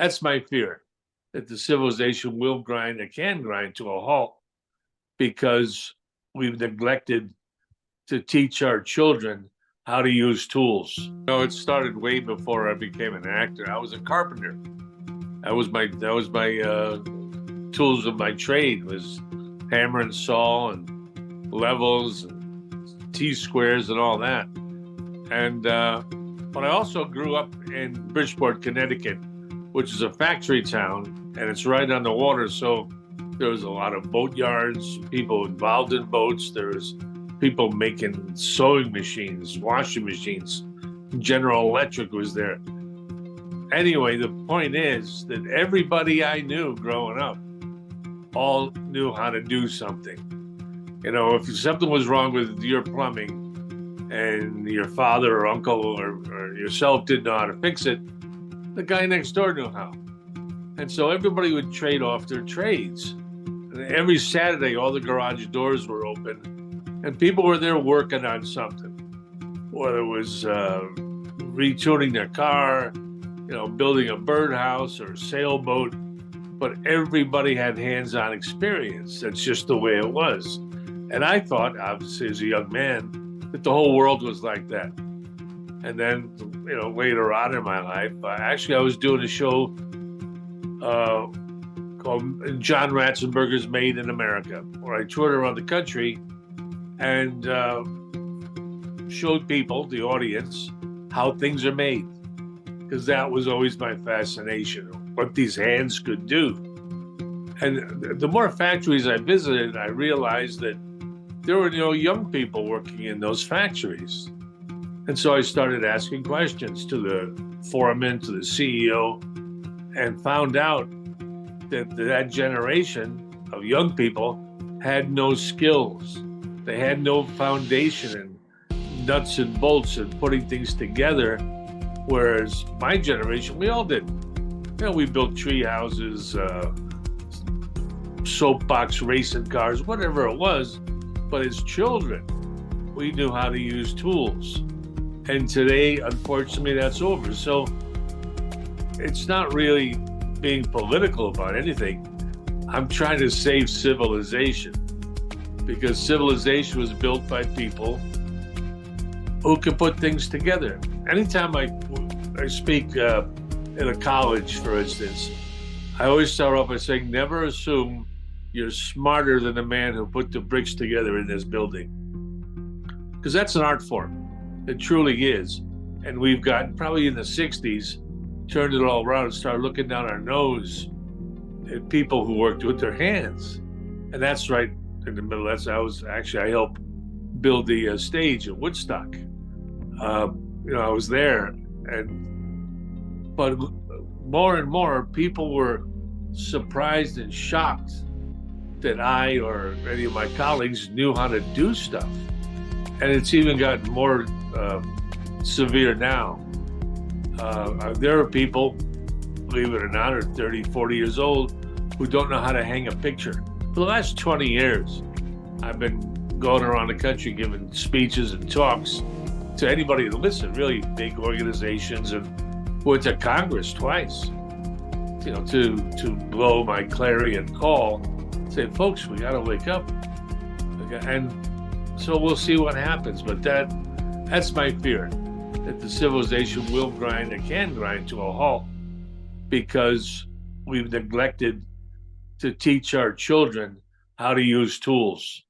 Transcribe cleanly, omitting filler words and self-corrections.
That's my fear, that the civilization will grind, it can grind to a halt because we've neglected to teach our children how to use tools. It started way before I became an actor. I was a carpenter. That was my tools of my trade, was hammer and saw and levels and T-squares and all that. And but I also grew up in Bridgeport, Connecticut, which is a factory town, and it's right on the water. So there was a lot of boat yards, people involved in boats. There was people making sewing machines, washing machines. General Electric was there. Anyway, the point is that everybody I knew growing up all knew how to do something. If something was wrong with your plumbing and your father or uncle or yourself didn't know how to fix it, the guy next door knew how. And so everybody would trade off their trades. And every Saturday, all the garage doors were open and people were there working on something, whether it was retuning their car, building a birdhouse or a sailboat, but everybody had hands-on experience. That's just the way it was. And I thought, obviously, as a young man, that the whole world was like that. And then, later on in my life, I was doing a show called John Ratzenberger's Made in America, where I toured around the country and showed people, the audience, how things are made. Because that was always my fascination, what these hands could do. And the more factories I visited, I realized that there were young people working in those factories. And so I started asking questions to the foreman, to the CEO, and found out that that generation of young people had no skills. They had no foundation in nuts and bolts and putting things together, whereas my generation, we all did. We built tree houses, soapbox racing cars, whatever it was. But as children, we knew how to use tools. And today, unfortunately, that's over. So it's not really being political about anything. I'm trying to save civilization, because civilization was built by people who can put things together. Anytime I speak in a college, for instance, I always start off by saying, never assume you're smarter than the man who put the bricks together in this building. Because that's an art form. It truly is. And we've gotten, probably in the 60s, turned it all around and started looking down our nose at people who worked with their hands. And that's right in the middle. I helped build the stage at Woodstock. I was there. But more and more people were surprised and shocked that I or any of my colleagues knew how to do stuff. And it's even gotten more severe now. There are people, believe it or not, are 30, 40 years old who don't know how to hang a picture. For the last 20 years, I've been going around the country giving speeches and talks to anybody to listen, really big organizations, and went to Congress twice, to blow my clarion call, say, folks, we got to wake up. And so we'll see what happens. But that's my fear, that the civilization will grind, it can grind to a halt, because we've neglected to teach our children how to use tools.